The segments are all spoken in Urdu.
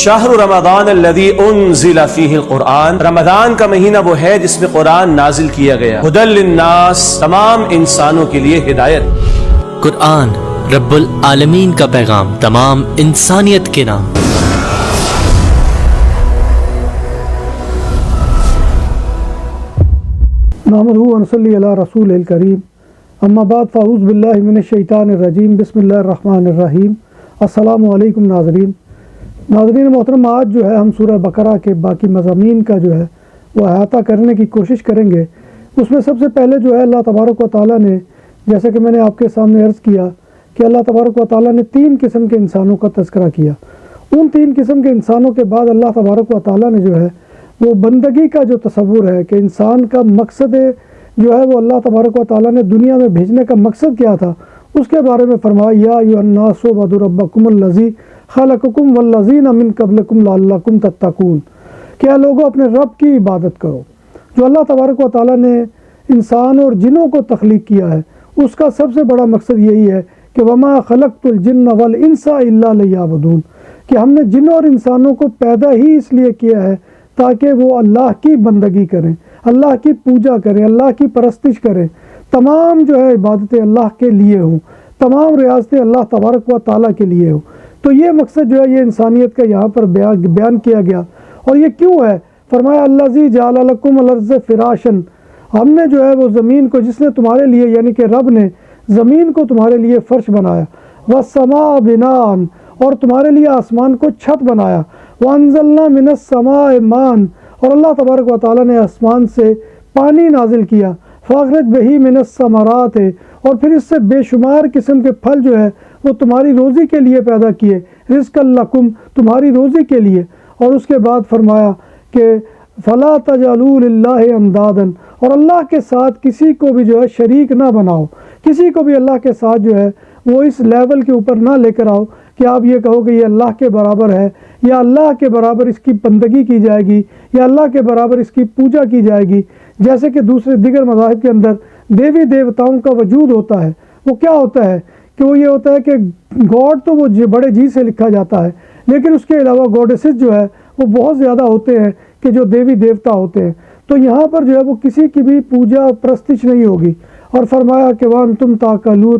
شہر رمضان الذی انزل فیہ القرآن، رمضان کا مہینہ وہ ہے جس میں قرآن نازل کیا گیا، ھدی للناس، تمام انسانوں کے لیے ہدایت۔ قرآن رب العالمین کا پیغام تمام انسانیت کے نام۔ نحمدہ و نصلی علی رسول الکریم، اما بعد فاعوذ باللہ من الشیطان الرجیم، بسم اللہ الرحمن الرحیم۔ السلام علیکم ناظرین محترم، آج جو ہے ہم سورہ بقرہ کے باقی مضامین کا جو ہے وہ احاطہ کرنے کی کوشش کریں گے۔ اس میں سب سے پہلے جو ہے اللہ تبارک و تعالیٰ نے، جیسے کہ میں نے آپ کے سامنے عرض کیا کہ اللہ تبارک و تعالیٰ نے 3 قسم کے انسانوں کا تذکرہ کیا۔ ان 3 قسم کے انسانوں کے بعد اللہ تبارک و تعالیٰ نے جو ہے وہ بندگی کا جو تصور ہے کہ انسان کا مقصد جو ہے وہ اللہ تبارک و تعالیٰ نے دنیا میں بھیجنے کا مقصد کیا تھا، اس کے بارے میں فرمایا یا ایھا الناس اعبدوا ربکم الذی خلقکم والذین من قبلکم لعلکم تتقون، کہ اے لوگوں اپنے رب کی عبادت کرو۔ جو اللہ تبارک و تعالیٰ نے انسان اور جنوں کو تخلیق کیا ہے، اس کا سب سے بڑا مقصد یہی ہے کہ وما خلقت الجن والانس الا لیعبدون، کہ ہم نے جنوں اور انسانوں کو پیدا ہی اس لیے کیا ہے تاکہ وہ اللہ کی بندگی کریں، اللہ کی پوجا کریں، اللہ کی پرستش کریں۔ تمام جو ہے عبادتیں اللہ کے لیے ہوں، تمام ریاستیں اللہ تبارک و تعالیٰ کے لیے ہوں۔ تو یہ مقصد جو ہے یہ انسانیت کا یہاں پر بیان کیا گیا۔ اور یہ کیوں ہے؟ فرمایا الذی جعل لکم الارض فراشا، ہم نے جو ہے وہ زمین کو، جس نے تمہارے لیے یعنی کہ رب نے زمین کو تمہارے لیے فرش بنایا، والسماء بناء، اور تمہارے لیے آسمان کو چھت بنایا، وانزلنا من السماء ماء، اور اللہ تبارک و تعالیٰ نے آسمان سے پانی نازل کیا، فاخرج بہ من الثمرات، اور پھر اس سے بے شمار قسم کے پھل جو ہے وہ تمہاری روزی کے لیے پیدا کیے، رزقا لکم، تمہاری روزی کے لیے۔ اور اس کے بعد فرمایا کہ فلا تجعلوا للہ اندادا، اور اللہ کے ساتھ کسی کو بھی جو ہے شریک نہ بناؤ، کسی کو بھی اللہ کے ساتھ جو ہے وہ اس لیول کے اوپر نہ لے کر آؤ کہ آپ یہ کہو کہ یہ اللہ کے برابر ہے، یا اللہ کے برابر اس کی بندگی کی جائے گی، یا اللہ کے برابر اس کی پوجا کی جائے گی۔ جیسے کہ دیگر مذاہب کے اندر دیوی دیوتاؤں کا وجود ہوتا ہے، وہ کیا ہوتا ہے کہ وہ یہ ہوتا ہے کہ گاڈ تو وہ بڑے جی سے لکھا جاتا ہے، لیکن اس کے علاوہ گوڈیسز جو ہے وہ بہت زیادہ ہوتے ہیں کہ جو دیوی دیوتا ہوتے ہیں۔ تو یہاں پر جو ہے وہ کسی کی بھی پوجا پرستش نہیں ہوگی۔ اور فرمایا کہ وانتم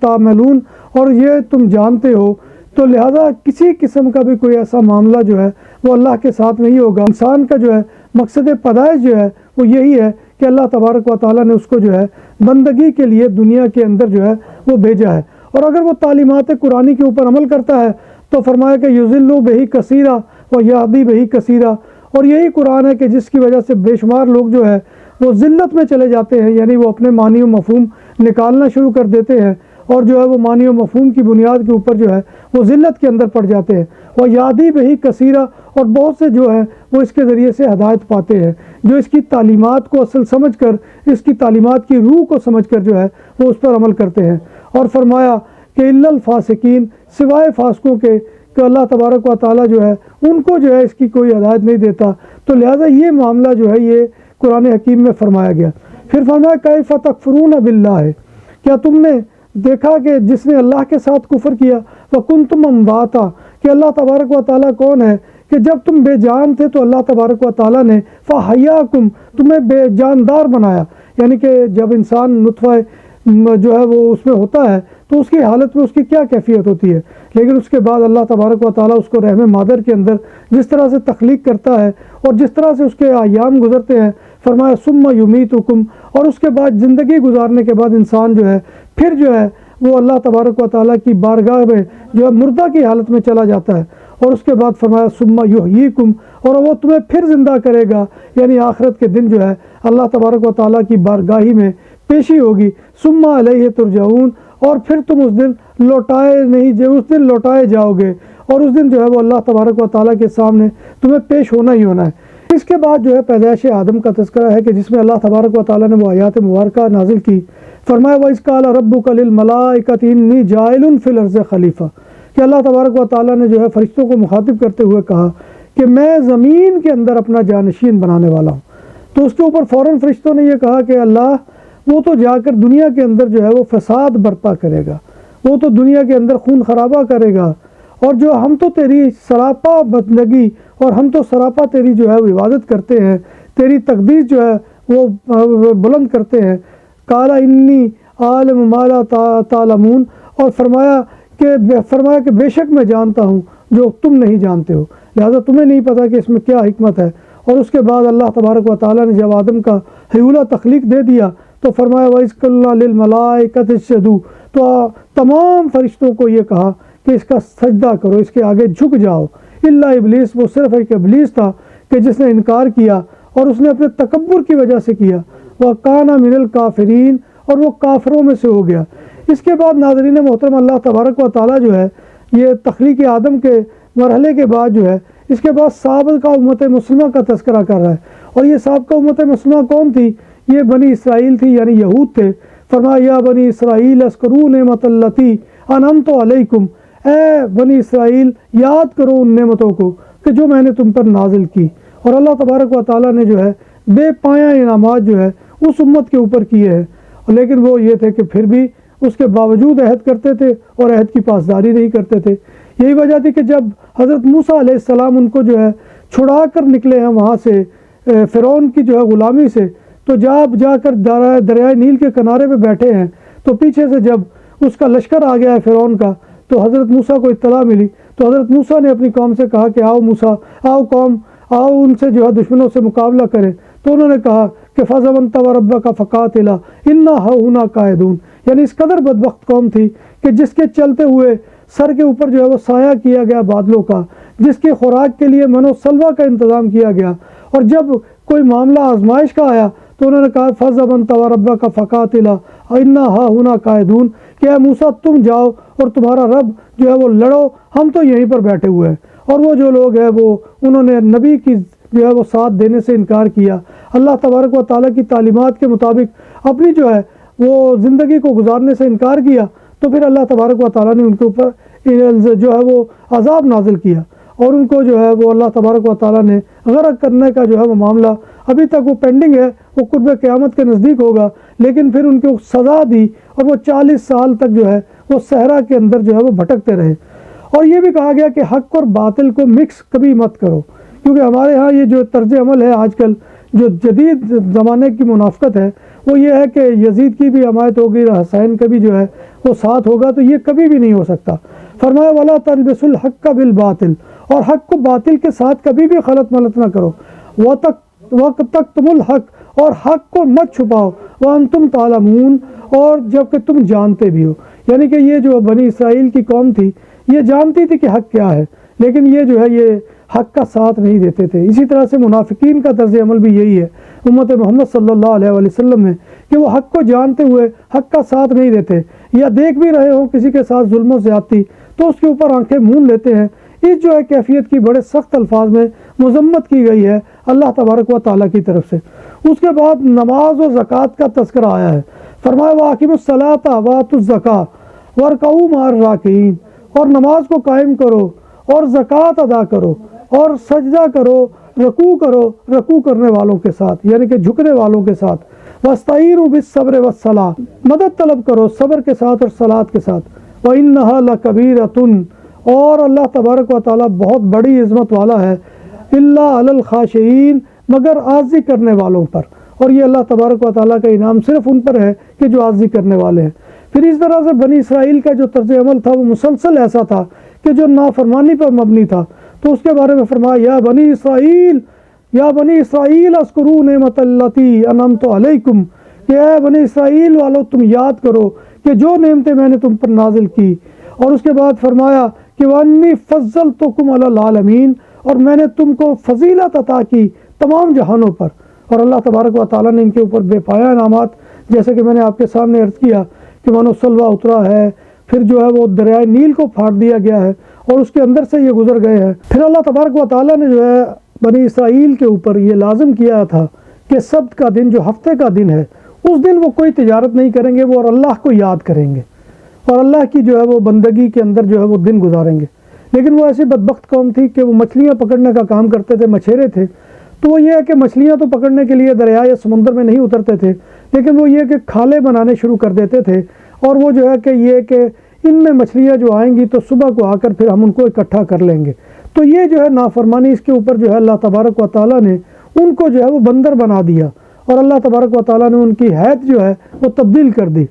تعملون، اور یہ تم جانتے ہو، تو لہذا کسی قسم کا بھی کوئی ایسا معاملہ جو ہے وہ اللہ کے ساتھ نہیں ہوگا۔ انسان کا جو ہے مقصد پیدائش جو ہے وہ یہی ہے کہ اللہ تبارک و تعالیٰ نے اس کو جو ہے بندگی کے لیے دنیا کے اندر جو ہے وہ بھیجا ہے۔ اور اگر وہ تعلیمات قرآنی کے اوپر عمل کرتا ہے تو فرمایا کہ یضل بہ کثیرا و یہدی بہ کثیرا، اور یہی قرآن ہے کہ جس کی وجہ سے بے شمار لوگ جو ہے وہ ذلت میں چلے جاتے ہیں، یعنی وہ اپنے معنی و مفہوم نکالنا شروع کر دیتے ہیں، اور جو ہے وہ معنی و مفہوم کی بنیاد کے اوپر جو ہے وہ ذلت کے اندر پڑ جاتے ہیں۔ وہ یادی بہی کثیرہ، اور بہت سے جو ہے وہ اس کے ذریعے سے ہدایت پاتے ہیں، جو اس کی تعلیمات کو اصل سمجھ کر، اس کی تعلیمات کی روح کو سمجھ کر جو ہے وہ اس پر عمل کرتے ہیں۔ اور فرمایا کہ الا الفاسقین، سوائے فاسقوں کے، کہ اللہ تبارک و تعالیٰ جو ہے ان کو جو ہے اس کی کوئی ہدایت نہیں دیتا۔ تو لہٰذا یہ معاملہ جو ہے یہ قرآن حکیم میں فرمایا گیا۔ پھر فرمایا کیف تکفرون باللہ، کیا تم نے دیکھا کہ جس نے اللہ کے ساتھ کفر کیا، وکنتم امواتا، کہ اللہ تبارک و تعالیٰ کون ہے کہ جب تم بے جان تھے تو اللہ تبارک و تعالیٰ نے فحیاکم، تمہیں بے جاندار بنایا، یعنی کہ جب انسان نطفہ جو ہے وہ اس میں ہوتا ہے تو اس کی حالت میں اس کی کیا کیفیت ہوتی ہے، لیکن اس کے بعد اللہ تبارک و تعالیٰ اس کو رحم مادر کے اندر جس طرح سے تخلیق کرتا ہے اور جس طرح سے اس کے ایام گزرتے ہیں، فرمایا ثم یمیتکم، اور اس کے بعد زندگی گزارنے کے بعد انسان جو ہے پھر جو ہے وہ اللہ تبارک و تعالیٰ کی بارگاہ میں جو ہے مردہ کی حالت میں چلا جاتا ہے، اور اس کے بعد فرمایا ثم یحییکم، اور وہ تمہیں پھر زندہ کرے گا، یعنی آخرت کے دن جو ہے اللہ تبارک و تعالیٰ کی بارگاہی میں پیشی ہوگی۔ ثم الیہ ترجعون، اور پھر تم اس دن لوٹائے جاؤ گے، اور اس دن جو ہے وہ اللہ تبارک و تعالیٰ کے سامنے تمہیں پیش ہونا ہی ہونا ہے۔ اس کے بعد جو ہے پیدائش آدم کا تذکرہ ہے کہ جس میں اللہ تبارک و تعالیٰ نے وہ آیات مبارکہ نازل کی۔ فرمایا وَإِذْ قَالَ رَبُّكَ لِلْمَلَائِكَةِ إِنِّي جَاعِلٌ فِي الْأَرْضِ خلیفہ، کہ اللہ تبارک و تعالیٰ نے جو ہے فرشتوں کو مخاطب کرتے ہوئے کہا کہ میں زمین کے اندر اپنا جانشین بنانے والا ہوں۔ تو اس کے اوپر فوراً فرشتوں نے یہ کہا کہ اللہ وہ تو جا کر دنیا کے اندر جو ہے وہ فساد برپا کرے گا، وہ تو دنیا کے اندر خون خرابہ کرے گا، اور جو ہم تو تیری سراپا بندگی اور ہم تو سراپا تیری جو ہے وہ عبادت کرتے ہیں، تیری تقدیس جو ہے وہ بلند کرتے ہیں۔ قال انی عالم ما لا تعلمون، اور فرمایا کہ بے شک میں جانتا ہوں جو تم نہیں جانتے ہو، لہذا تمہیں نہیں پتہ کہ اس میں کیا حکمت ہے۔ اور اس کے بعد اللہ تبارک و تعالیٰ نے جب آدم کا حیولہ تخلیق دے دیا تو فرمایا وَإِذْ قُلْنَا لِلْمَلَائِكَةِ اسْجُدُوا، تو تمام فرشتوں کو یہ کہا کہ اس کا سجدہ کرو، اس کے آگے جھک جاؤ، الا ابلیس، وہ صرف ایک ابلیس تھا کہ جس نے انکار کیا اور اس نے اپنے تکبر کی وجہ سے کیا، وَكَانَ مِنَ الْكَافِرِينَ، اور وہ کافروں میں سے ہو گیا۔ اس کے بعد ناظرین محترم، اللہ تبارک و تعالیٰ جو ہے یہ تخلیق آدم کے مرحلے کے بعد جو ہے اس کے بعد سابقہ امت مسلمہ کا تذکرہ کر رہا ہے، اور یہ سابقہ امت مسلمہ کون تھی؟ یہ بنی اسرائیل تھی، یعنی یہود تھے۔ فرمایا یا بنی اسرائیل اذکروا نعمت اللتی انعمت علیکم، اے بنی اسرائیل یاد کرو ان نعمتوں کو کہ جو میں نے تم پر نازل کی۔ اور اللہ تبارک و تعالیٰ نے جو ہے بے پایہ انعامات جو ہے اس امت کے اوپر کیے ہیں، لیکن وہ یہ تھے کہ پھر بھی اس کے باوجود عہد کرتے تھے اور عہد کی پاسداری نہیں کرتے تھے۔ یہی وجہ تھی کہ جب حضرت موسیٰ علیہ السلام ان کو جو ہے چھڑا کر نکلے ہیں وہاں سے فرعون کی جو ہے غلامی سے، تو جا کر دریائے نیل کے کنارے پہ بیٹھے ہیں، تو پیچھے سے جب اس کا لشکر آ گیا ہے فرعون کا، تو حضرت موسیٰ کو اطلاع ملی، تو حضرت موسیٰ نے اپنی قوم سے کہا کہ آؤ موسیٰ، آؤ قوم، آؤ ان سے جو ہے دشمنوں سے مقابلہ کریں۔ تو انہوں نے کہا کہ فَاذْهَبْ أَنْتَ وَرَبُّكَ فَقَاتِلَا إِنَّا هَاهُنَا قَاعِدُونَ، یعنی اس قدر بدبخت قوم تھی کہ جس کے چلتے ہوئے سر کے اوپر جو ہے وہ سایہ کیا گیا بادلوں کا، جس کی خوراک کے لیے من و سلوہ کا انتظام کیا گیا، اور جب کوئی معاملہ آزمائش کا آیا تو انہوں نے کہا فَاذْهَبْ أَنْتَ وَرَبُّكَ فَقَاتِلَا إِنَّا هَاهُنَا قَاعِدُونَ، کہ اے موسیٰ تم جاؤ اور تمہارا رب جو ہے وہ لڑو، ہم تو یہیں پر بیٹھے ہوئے ہیں۔ اور وہ جو لوگ ہیں وہ انہوں نے نبی کی جو ہے وہ ساتھ دینے سے انکار کیا، اللہ تبارک و تعالیٰ کی تعلیمات کے مطابق اپنی جو ہے وہ زندگی کو گزارنے سے انکار کیا، تو پھر اللہ تبارک و تعالیٰ نے ان کے اوپر جو ہے وہ عذاب نازل کیا، اور ان کو جو ہے وہ اللہ تبارک و تعالیٰ نے غرق کرنے کا جو ہے وہ معاملہ ابھی تک وہ پینڈنگ ہے، وہ قرب قیامت کے نزدیک ہوگا، لیکن پھر ان کو سزا دی اور وہ 40 سال تک جو ہے وہ صحرا کے اندر جو ہے وہ بھٹکتے رہے۔ اور یہ بھی کہا گیا کہ حق اور باطل کو مکس کبھی مت کرو، کیونکہ ہمارے ہاں یہ جو طرز عمل ہے آج کل، جو جدید زمانے کی منافقت ہے، وہ یہ ہے کہ یزید کی بھی حمایت ہوگی، حسین کا بھی جو ہے وہ ساتھ ہوگا، تو یہ کبھی بھی نہیں ہو سکتا۔ فرمایا وَلَا تَلْبِسُوا الْحَقَّ بِالْبَاطِلِ، اور حق کو باطل کے ساتھ کبھی بھی خلط ملط نہ کرو، وَتَكْتُمُوا الْحَقَّ، اور حق کو مت چھپاؤ، وَأَنْتُمْ تَعْلَمُونَ، اور جب کہ تم جانتے بھی ہو۔ یعنی کہ یہ جو بنی اسرائیل کی قوم تھی یہ جانتی تھی کہ حق کیا ہے، لیکن یہ جو ہے یہ حق کا ساتھ نہیں دیتے تھے۔ اسی طرح سے منافقین کا طرز عمل بھی یہی ہے امت محمد صلی اللہ علیہ وآلہ وسلم میں، کہ وہ حق کو جانتے ہوئے حق کا ساتھ نہیں دیتے، یا دیکھ بھی رہے ہوں کسی کے ساتھ ظلم و زیادتی تو اس کے اوپر آنکھیں مون لیتے ہیں۔ اس جو ہے کیفیت کی بڑے سخت الفاظ میں مذمت کی گئی ہے اللہ تبارک و تعالیٰ کی طرف سے۔ اس کے بعد نماز و زکوٰۃ کا تذکرہ آیا ہے، فرمایا وَأَقِیمُوا الصَّلَاةَ وَآتُوا الزَّکَاةَ وَارْکَعُوا مَعَ الرَّاکِعِینَ، اور نماز کو قائم کرو اور زکوٰۃ ادا کرو اور سجدہ کرو، رکوع کرنے والوں کے ساتھ، یعنی کہ جھکنے والوں کے ساتھ۔ وَاسْتَعِینُوا بِالصَّبْرِ وَالصَّلَاةِ، مدد طلب کرو صبر کے ساتھ اور صلاۃ کے ساتھ۔ وَإِنَّهَا لَكَبِیرَةٌ، اور اللہ تبارک و تعالیٰ بہت بڑی عظمت والا ہے، إِلَّا عَلَى الْخَاشِعِینَ، مگر عاجزی کرنے والوں پر، اور یہ اللہ تبارک و تعالیٰ کا انعام صرف ان پر ہے کہ جو عاجزی کرنے والے ہیں۔ پھر اس طرح سے بنی اسرائیل کا جو طرز عمل تھا وہ مسلسل ایسا تھا کہ جو نافرمانی پر مبنی تھا، تو اس کے بارے میں فرمایا یا بنی اسرائیل اذکروا نعمت اللتی انعمت علیکم، کہ اے بنی اسرائیل والو تم یاد کرو کہ جو نعمتیں میں نے تم پر نازل کی۔ اور اس کے بعد فرمایا کہ وَأَنِّی فَضَّلْتُکُمْ عَلَى الْعَالَمِینَ، اور میں نے تم کو فضیلت عطا کی تمام جہانوں پر۔ اور اللہ تبارک و تعالیٰ نے ان کے اوپر بے پایہ انعامات، جیسے کہ میں نے آپ کے سامنے عرض کیا کہ من و سلوہ اترا ہے، پھر جو ہے وہ دریائے نیل کو پھاڑ دیا گیا ہے اور اس کے اندر سے یہ گزر گئے ہیں۔ پھر اللہ تبارک و تعالیٰ نے جو ہے بنی اسرائیل کے اوپر یہ لازم کیا تھا کہ سبت کا دن جو ہفتے کا دن ہے، اس دن وہ کوئی تجارت نہیں کریں گے، وہ اور اللہ کو یاد کریں گے اور اللہ کی جو ہے وہ بندگی کے اندر جو ہے وہ دن گزاریں گے۔ لیکن وہ ایسی بدبخت قوم تھی کہ وہ مچھلیاں پکڑنے کا کام کرتے تھے، مچھیرے تھے، تو وہ یہ ہے کہ مچھلیاں تو پکڑنے کے لیے دریا یا سمندر میں نہیں اترتے تھے، لیکن وہ یہ کہ کھالے بنانے شروع کر دیتے تھے، اور وہ جو ہے کہ یہ کہ ان میں مچھلیاں جو آئیں گی تو صبح کو آ کر پھر ہم ان کو اکٹھا کر لیں گے۔ تو یہ جو ہے نافرمانی، اس کے اوپر جو ہے اللہ تبارک و تعالیٰ نے ان کو جو ہے وہ بندر بنا دیا، اور اللہ تبارک و تعالیٰ نے ان کی حیت جو ہے وہ تبدیل کر دی۔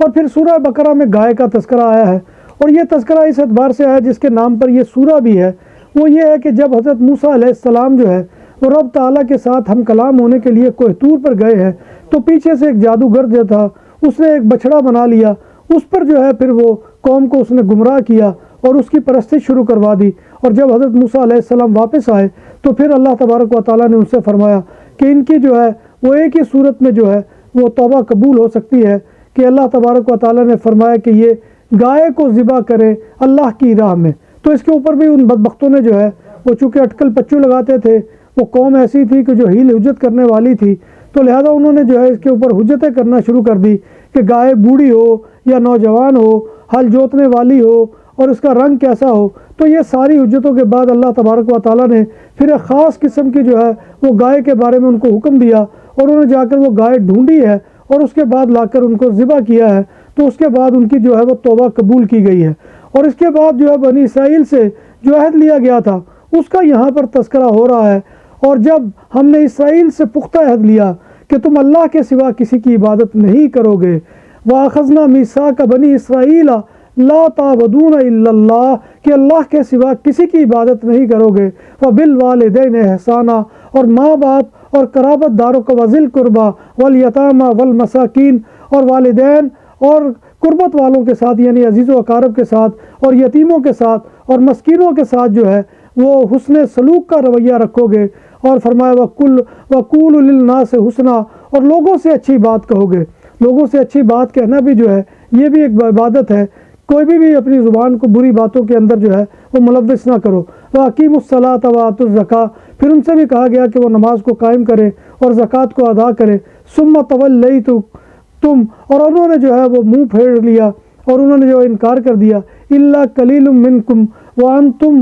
اور پھر سورہ بقرہ میں گائے کا تذکرہ آیا ہے، اور یہ تذکرہ اس اعتبار سے آیا جس کے نام پر یہ سورہ بھی ہے، وہ یہ ہے کہ جب حضرت موسیٰ علیہ السلام جو ہے وہ رب تعالیٰ کے ساتھ ہم کلام ہونے کے لیے کوہ طور پر گئے ہیں، تو پیچھے سے ایک جادوگر جو تھا اس نے ایک بچڑا بنا لیا، اس پر جو ہے پھر وہ قوم کو اس نے گمراہ کیا اور اس کی پرستش شروع کروا دی۔ اور جب حضرت موسیٰ علیہ السلام واپس آئے تو پھر اللہ تبارک و تعالیٰ نے ان سے فرمایا کہ ان کی جو ہے وہ ایک ہی صورت میں جو ہے وہ توبہ قبول ہو سکتی ہے کہ اللہ تبارک و تعالیٰ نے فرمایا کہ یہ گائے کو ذبح کریں اللہ کی راہ میں۔ تو اس کے اوپر بھی ان بدبختوں نے جو ہے وہ چونکہ اٹکل پچو لگاتے تھے، وہ قوم ایسی تھی کہ جو ہیل حجت کرنے والی تھی، تو لہذا انہوں نے جو ہے اس کے اوپر حجتیں کرنا شروع کر دی کہ گائے بوڑھی ہو یا نوجوان ہو، ہل جوتنے والی ہو، اور اس کا رنگ کیسا ہو۔ تو یہ ساری حجتوں کے بعد اللہ تبارک و تعالیٰ نے پھر ایک خاص قسم کی جو ہے وہ گائے کے بارے میں ان کو حکم دیا، اور انہوں نے جا کر وہ گائے ڈھونڈی ہے اور اس کے بعد لا کر ان کو ذبح کیا ہے۔ تو اس کے بعد ان کی جو ہے وہ توبہ قبول کی گئی ہے، اور اس کے بعد جو ہے بنی اسرائیل سے جو عہد لیا گیا تھا اس کا یہاں پر تذکرہ ہو رہا ہے۔ اور جب ہم نے اسرائیل سے پختہ عہد لیا کہ تم اللہ کے سوا کسی کی عبادت نہیں کرو گے، وَأَخَذْنَا مِيثَاقَ بَنِي إِسْرَائِيلَ لَا تَعْبُدُونَ إِلَّا اللَّهَ، کہ اللہ کے سوا کسی کی عبادت نہیں کرو گے، وَبِالْوَالِدَيْنِ إِحْسَانًا، اور ماں باپ اور قرابت داروں کو، وَذِي الْقُرْبَى وَالْيَتَامَى وَالْمَسَاكِينِ، اور والدین اور قربت والوں کے ساتھ یعنی عزیز و اقارب کے ساتھ، اور یتیموں کے ساتھ اور مسکینوں کے ساتھ جو ہے وہ حسن سلوک کا رویہ رکھو گے۔ اور فرمایا وَقُولُوا لِلنَّاسِ حُسْنًا، اور لوگوں سے اچھی بات کہو گے۔ لوگوں سے اچھی بات کہنا بھی جو ہے یہ بھی ایک عبادت ہے، کوئی بھی اپنی زبان کو بری باتوں کے اندر جو ہے وہ ملوث نہ کرو۔ وَأَقِیمُوا الصَّلَاةَ وَآتُوا الزَّکَاةَ، پھر ان سے بھی کہا گیا کہ وہ نماز کو قائم کریں اور زکوٰۃ کو ادا کریں۔ ثُمَّ تَوَلَّیْتُمْ، اور انہوں نے جو ہے وہ منہ پھیر لیا اور انہوں نے جو انکار کر دیا۔ إِلَّا قَلِيلٌ مِّنْکُمْ وَأَنْتُمْ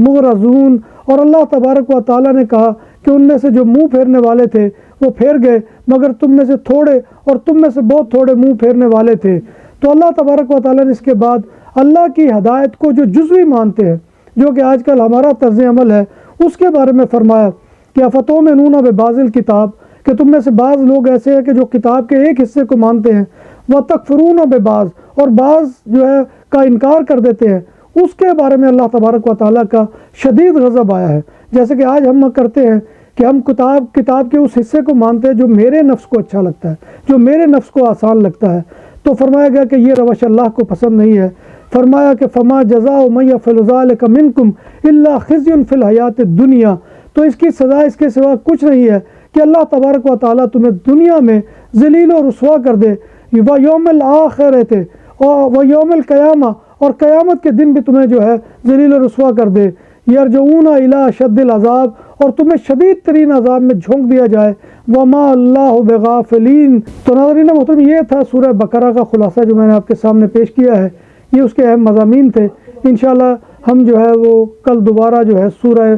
مُعْرِضُونَ، اور اللہ تبارک و تعالیٰ نے کہا کہ ان میں سے جو منہ پھیرنے والے تھے وہ پھیر گئے، مگر تم میں سے تھوڑے، اور تم میں سے بہت تھوڑے منہ پھیرنے والے تھے۔ تو اللہ تبارک و تعالیٰ نے اس کے بعد اللہ کی ہدایت کو جو جزوی مانتے ہیں، جو کہ آج کل ہمارا طرز عمل ہے، اس کے بارے میں فرمایا کہ اَفَتُؤْمِنُونَ بِبَعْضِ الْکِتَابِ، کہ تم میں سے بعض لوگ ایسے ہیں کہ جو کتاب کے ایک حصے کو مانتے ہیں، وَتَکْفُرُونَ بِبَعْضٍ، اور بعض جو ہے کا انکار کر دیتے ہیں۔ اس کے بارے میں اللہ تبارک و تعالیٰ کا شدید غضب آیا ہے، جیسے کہ آج ہم کرتے ہیں کہ ہم کتاب کے اس حصے کو مانتے ہیں جو میرے نفس کو اچھا لگتا ہے، جو میرے نفس کو آسان لگتا ہے۔ تو فرمایا گیا کہ یہ روش اللہ کو پسند نہیں ہے۔ فرمایا کہ فما جزاء من یفعل ذلک منکم الا خزی فی الحیات الدنیا، تو اس کی سزا اس کے سوا کچھ نہیں ہے کہ اللہ تبارک و تعالیٰ تمہیں دنیا میں ذلیل و رسوا کر دے، ویوم الآخرۃ و یوم القیامہ، اور قیامت کے دن بھی تمہیں جو ہے ذلیل و رسوا کر دے، یرجعون الی اشد العذاب، اور تمہیں شدید ترین عذاب میں جھونک دیا جائے، وما اللہ بغافلین۔ تو ناظرین محترم، یہ تھا سورہ بقرہ کا خلاصہ جو میں نے آپ کے سامنے پیش کیا ہے، یہ اس کے اہم مضامین تھے۔ انشاءاللہ ہم جو ہے وہ کل دوبارہ جو ہے سورہ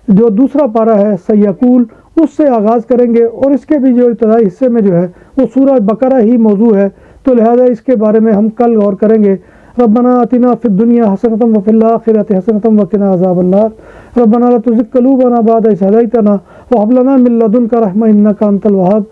جو دوسرا پارہ ہے سیقول، اس سے آغاز کریں گے، اور اس کے بھی جو ابتدائی حصے میں جو ہے وہ سورہ بقرہ ہی موضوع ہے، تو لہذا اس کے بارے میں ہم کل غور کریں گے۔ ربنا آتنا فی الدنیا حسنۃ وفی الآخرۃ حسنۃ وقنا عذاب النار، ربنا لا تزغ قلوبنا بعد إذ هديتنا وهب لنا من لدنك رحمة إنك أنت الوهاب،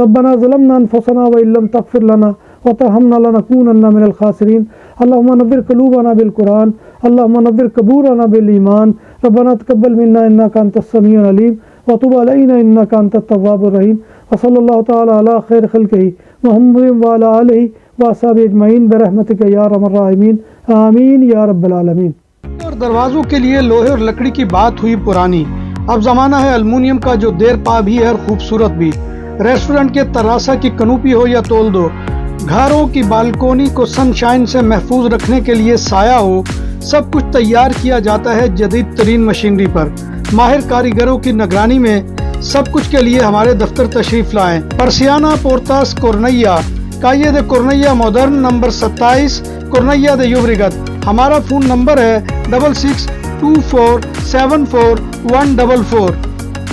ربنا ظلمنا أنفسنا وإن لم تغفر لنا وترحمنا لنكونن من الخاسرين، اللهم نور قلوبنا بالقرآن، اللهم نور قبورنا بالإيمان، ربنا تقبل منا إنك أنت السميع العليم وتب علينا إنك أنت التواب الرحيم، وصلى الله تعالى على خير خلقه محمد وعلى آله وأصحابه أجمعين برحمتك يا أرحم الراحمين، آمین یا رب العالمین۔ اور دروازوں کے لیے لوہے اور لکڑی کی بات ہوئی پرانی، اب زمانہ ہے الومینیم کا جو دیر پا بھی ہے اور خوبصورت بھی۔ ریسٹورنٹ کے تراسا کی کنوپی ہو یا تول دو، گھروں کی بالکونی کو سن شائن سے محفوظ رکھنے کے لیے سایہ ہو، سب کچھ تیار کیا جاتا ہے جدید ترین مشینری پر۔ ماہر کاریگروں کی نگرانی میں سب کچھ کے لیے ہمارے دفتر تشریف لائیں۔ پرسیانہ پورتاس کورنیا، کایے دے کورنیا ماڈرن، نمبر 27 کورنیا دے یوبریگت۔ ہمارا فون نمبر ہے 6624744144۔